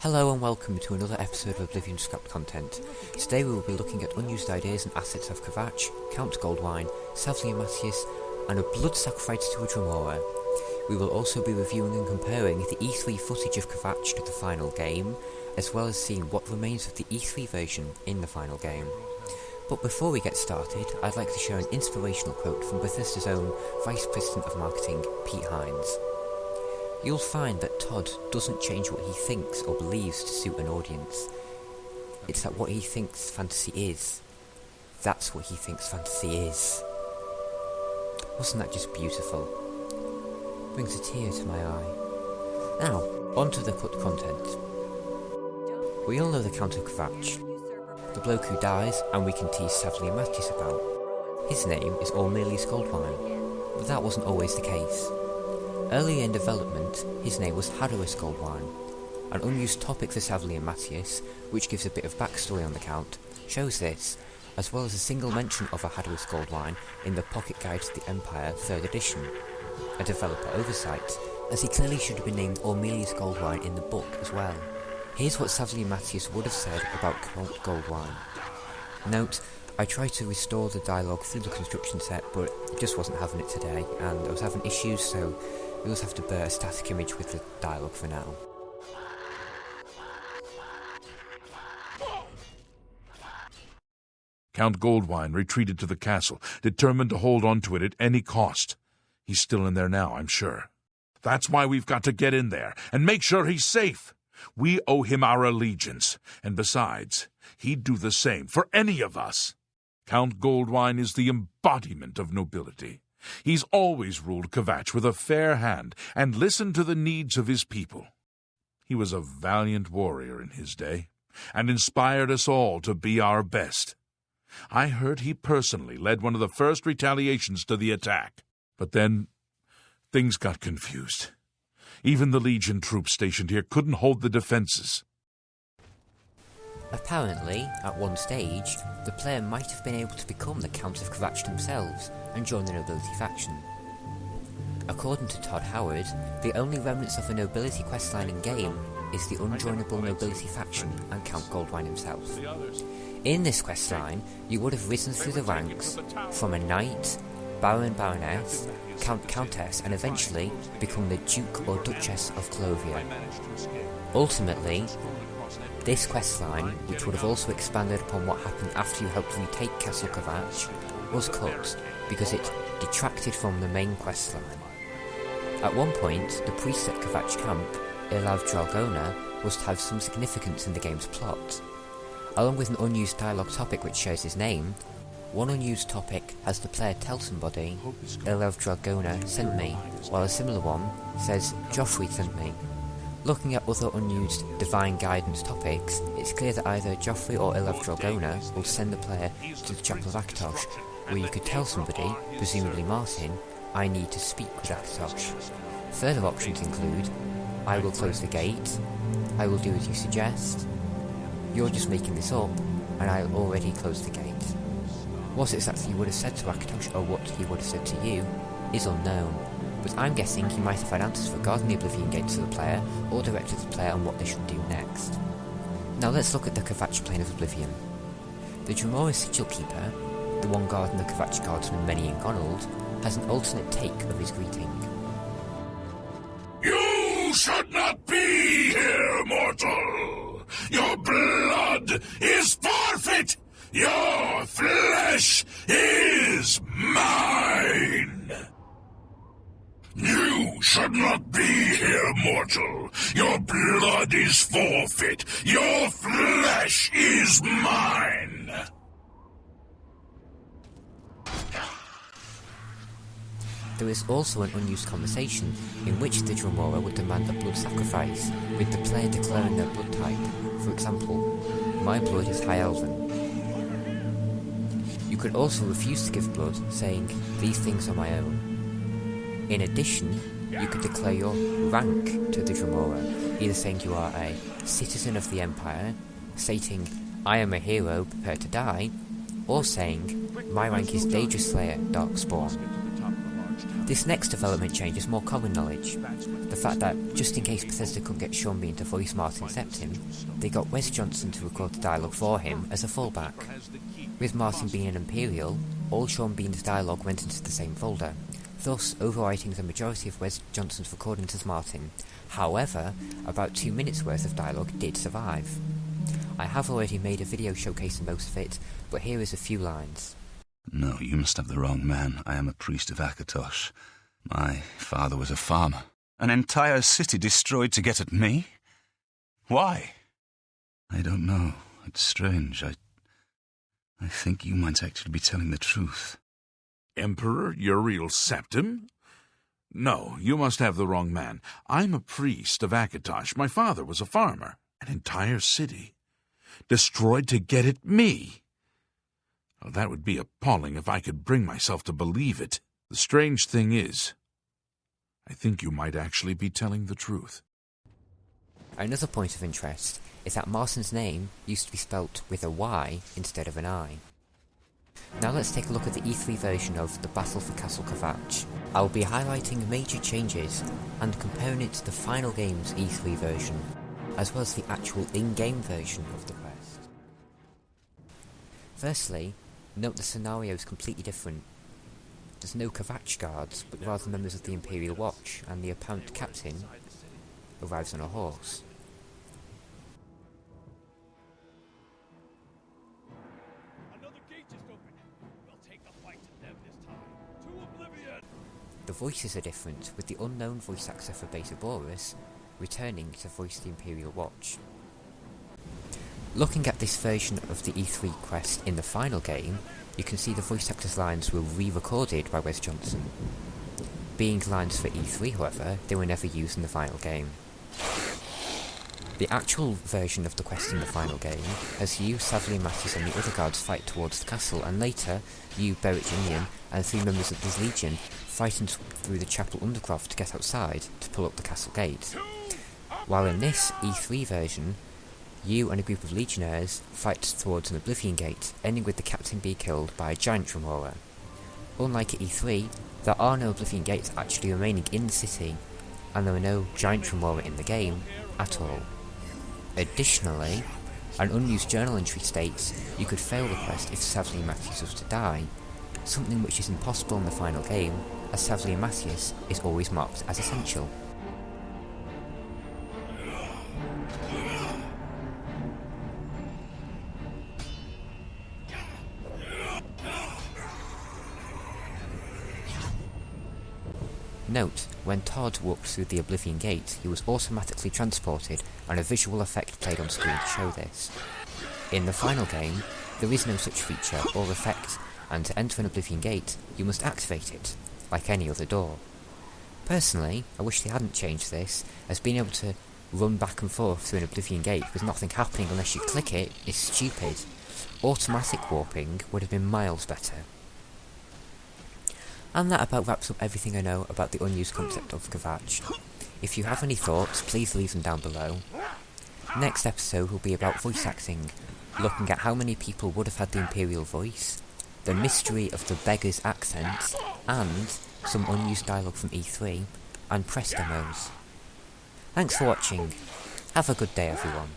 Hello and welcome to another episode of Oblivion scrapped content. Today we will be looking at unused ideas and assets of Kvatch, Count Goldwine, Septim and a blood sacrifice to a Dremora. We will also be reviewing and comparing the E3 footage of Kvatch to the final game, as well as seeing what remains of the E3 version in the final game. But before we get started, I'd like to share an inspirational quote from Bethesda's own Vice President of Marketing, Pete Hines. You'll find that Todd doesn't change what he thinks or believes to suit an audience. It's that what he thinks fantasy is. That's what he thinks fantasy is. Wasn't that just beautiful? Brings a tear to my eye. Now, on to the cut content. We all know the Count of Kvatch, the bloke who dies and we can tease Savly and Mattis about. His name is Unused Goldwine, but that wasn't always the case. Earlier in development, his name was Goldwine. An unused topic for Savly and Mattis, which gives a bit of backstory on the Count, shows this, as well as a single mention of a Goldwine in the Pocket Guide to the Empire 3rd edition, a developer oversight, as he clearly should have been named Unused Goldwine in the book as well. Here's what Savly and Mattis would have said about Count Goldwine. Note, I tried to restore the dialogue through the construction set, but it just wasn't having it today, and I was having issues, so you'll just have to bear a static image with the dialogue for now. Count Goldwine retreated to the castle, determined to hold on to it at any cost. He's still in there now, I'm sure. That's why we've got to get in there and make sure he's safe. We owe him our allegiance, and besides, he'd do the same for any of us. Count Goldwine is the embodiment of nobility. He's always ruled Kvatch with a fair hand and listened to the needs of his people. He was a valiant warrior in his day, and inspired us all to be our best. I heard he personally led one of the first retaliations to the attack. But then, things got confused. Even the Legion troops stationed here couldn't hold the defenses. Apparently, at one stage, the player might have been able to become the Count of Kvatch themselves and join the nobility faction. According to Todd Howard, the only remnants of a nobility questline in-game is the unjoinable nobility faction and Count Goldwine himself. In this questline, you would have risen through the ranks from a knight, baron, baroness, count, countess, and eventually become the Duke or Duchess of Clovia. Ultimately, this questline, which would have also expanded upon what happened after you helped retake Castle Kvatch, was cut because it detracted from the main questline. At one point, the priest at Kvatch camp, Ilav Dralgona, was to have some significance in the game's plot. Along with an unused dialogue topic which shares his name, one unused topic has the player tell somebody, Ilav Dralgona sent me, while a similar one says, Joffrey sent me. Looking at other unused divine guidance topics, it's clear that either Joffrey or Ilav Dralgona will send the player to the Chapel of Akatosh, where you could tell somebody, presumably Martin, I need to speak with Akatosh. Further options include, I will close the gate, I will do as you suggest, you're just making this up, and I'll already close the gate. What exactly he would have said to Akatosh or what he would have said to you is unknown, but I'm guessing he might have had answers regarding the Oblivion Gate to the player, or directed the player on what they should do next. Now let's look at the Kvatch plane of Oblivion. The Dremora Sigil Keeper, the one guarding the Kvatch guardsman Many and Gonald, has an alternate take of his greeting. You should not be here, mortal! Your blood is forfeit! Your flesh is mine! You should not be here, mortal. Your blood is forfeit. Your flesh is mine. There is also an unused conversation in which the Dremora would demand a blood sacrifice, with the player declaring their blood type. For example, my blood is High Elven. You could also refuse to give blood, saying, these things are my own. In addition, you could declare your rank to the Dremora, either saying you are a citizen of the Empire, stating, I am a hero prepared to die, or saying, my rank is Daedra Slayer, Darkspawn. This next development change is more common knowledge. The fact that, just in case Bethesda couldn't get Sean Bean to voice Martin Septim, they got Wes Johnson to record the dialogue for him as a fallback. With Martin being an Imperial, all Sean Bean's dialogue went into the same folder, thus overwriting the majority of Wes Johnson's recordings as Martin. However, about 2 minutes worth of dialogue did survive. I have already made a video showcasing most of it, but here is a few lines. No, you must have the wrong man. I am a priest of Kvatch. My father was a farmer. An entire city destroyed to get at me? Why? I don't know. It's strange. I think you might actually be telling the truth. Emperor Uriel Septim? No, you must have the wrong man. I'm a priest of Kvatch. My father was a farmer. An entire city. Destroyed to get at me. Well, that would be appalling if I could bring myself to believe it. The strange thing is, I think you might actually be telling the truth. Another point of interest is that Martin's name used to be spelt with a Y instead of an I. Now let's take a look at the E3 version of The Battle for Castle Kvatch. I will be highlighting major changes and comparing it to the final game's E3 version, as well as the actual in-game version of the quest. Firstly, note the scenario is completely different. There's no Kvatch guards, but rather members of the Imperial Watch, and the apparent captain arrives on a horse. Another gate just opened. We'll take the fight to them this time. To Oblivion! The voices are different, with the unknown voice actor for Beta Boris returning to voice the Imperial Watch. Looking at this version of the E3 quest in the final game, you can see the voice actor's lines were re-recorded by Wes Johnson. Being lines for E3, however, they were never used in the final game. The actual version of the quest in the final game has you, Savly Mattis and the other guards fight towards the castle, and later, you, Berejinian, and 3 members of his legion fighting through the chapel undercroft to get outside to pull up the castle gate. While in this E3 version, you and a group of legionnaires fight towards an Oblivion gate, ending with the captain being killed by a giant drumroller. Unlike at E3, there are no Oblivion gates actually remaining in the city, and there are no giant drumroller in the game at all. Additionally, an unused journal entry states you could fail the quest if Savly Mattis was to die, something which is impossible in the final game, as Savly Mattis is always marked as essential. Note, when Todd walked through the Oblivion Gate, he was automatically transported, and a visual effect played on screen to show this. In the final game, there is no such feature or effect, and to enter an Oblivion Gate, you must activate it, like any other door. Personally, I wish they hadn't changed this, as being able to run back and forth through an Oblivion Gate with nothing happening unless you click it is stupid. Automatic warping would have been miles better. And that about wraps up everything I know about the unused concept of Kvatch. If you have any thoughts, please leave them down below. Next episode will be about voice acting, looking at how many people would have had the Imperial voice, the mystery of the beggar's accent, and some unused dialogue from E3, and press demos. Thanks for watching. Have a good day, everyone.